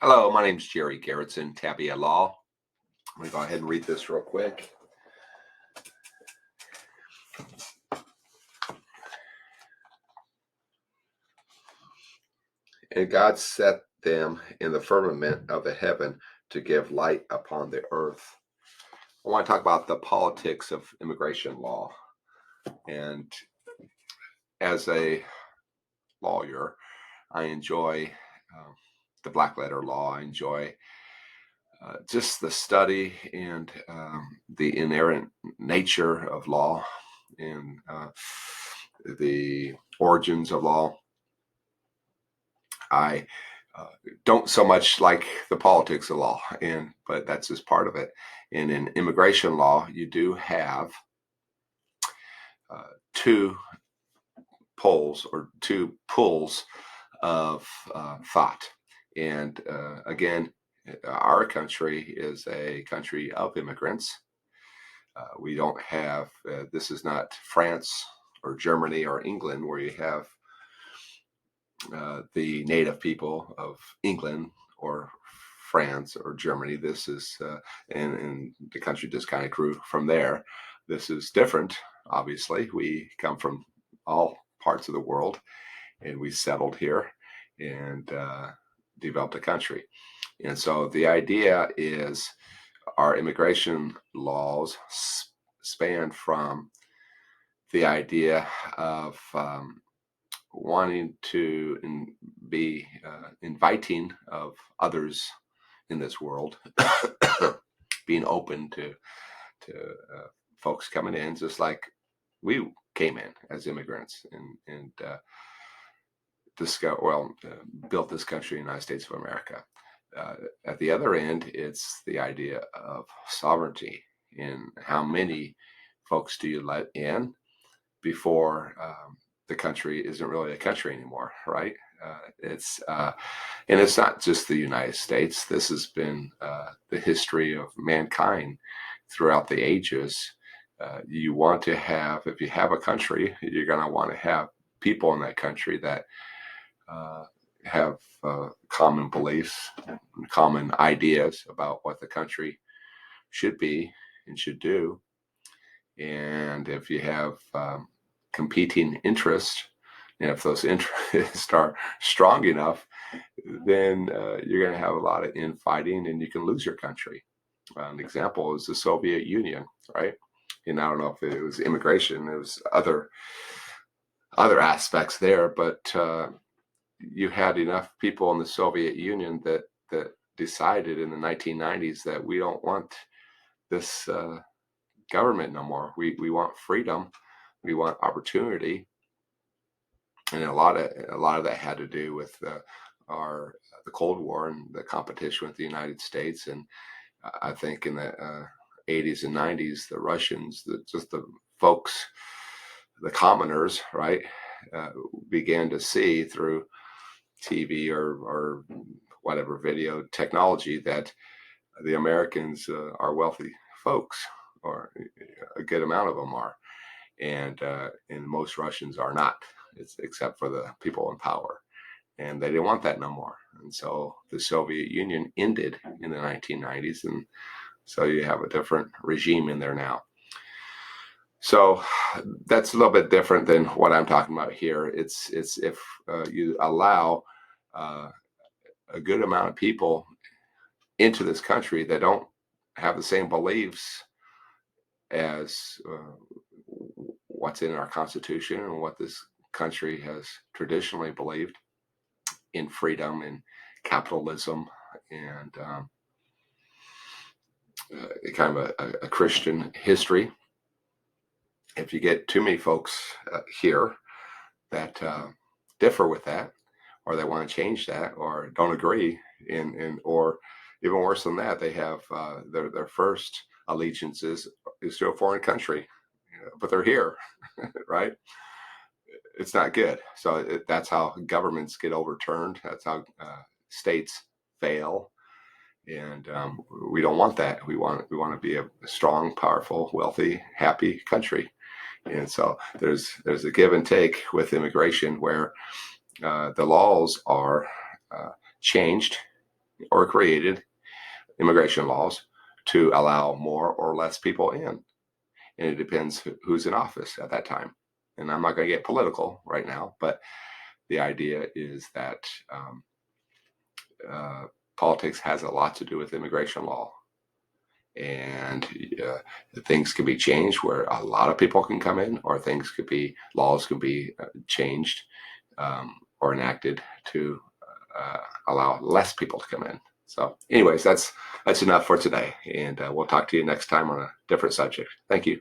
Hello, my name's Jerry Garrettson, Tabea Law. I'm going to go ahead and read this real quick. And God set them in the firmament of the heaven to give light upon the earth. I want to talk about the politics of immigration law. And as a lawyer, I enjoy the black letter law. I enjoy just the study and the inherent nature of law and the origins of law. I don't so much like the politics of law, but that's just part of it. And in immigration law, you do have two poles or two pools of thought. And again, our country is a country of immigrants. We don't have, this is not France or Germany or England where you have the native people of England or France or Germany. This is, and the country just kind of grew from there. This is different, obviously. We come from all parts of the world and we settled here and developed a country. And so the idea is our immigration laws span from the idea of wanting to be inviting of others in this world, being open to folks coming in, just like we came in as immigrants and built this country, United States of America. At the other end, it's the idea of sovereignty and how many folks do you let in before the country isn't really a country anymore, right? And it's not just the United States. This has been the history of mankind throughout the ages. You want to have, if you have a country, you're going to want to have people in that country that have common beliefs, common ideas about what the country should be and should do. And if you have competing interests, and if those interests are strong enough, then you're going to have a lot of infighting and you can lose your country. An example is the Soviet Union, right? And I don't know if it was immigration, it was other aspects there, but you had enough people in the Soviet Union that decided in the 1990s that we don't want this government no more. We want freedom. We want opportunity. And a lot of that had to do with the Cold War and the competition with the United States. And I think in the 80s and 90s, the Russians, just the folks, the commoners, right, began to see through TV or whatever video technology that the Americans are wealthy folks, or a good amount of them are, and most Russians are not, except for the people in power, and they didn't want that no more. And so the Soviet Union ended in the 1990s, and so you have a different regime in there now. So that's a little bit different than what I'm talking about here. It's if you allow a good amount of people into this country that don't have the same beliefs as what's in our Constitution and what this country has traditionally believed in freedom and capitalism and kind of a Christian history. If you get too many folks here that differ with that, or they want to change that, or don't agree, or even worse than that, they have their first allegiances is to a foreign country, but they're here, right? It's not good. So that's how governments get overturned. That's how states fail, and we don't want that. We want to be a strong, powerful, wealthy, happy country. And so there's a give and take with immigration where the laws are changed or created immigration laws to allow more or less people in. And it depends who's in office at that time. And I'm not going to get political right now, but the idea is that uh, politics has a lot to do with immigration law. And things can be changed where a lot of people can come in, or laws can be changed or enacted to allow less people to come in. So anyways, that's enough for today. And we'll talk to you next time on a different subject. Thank you.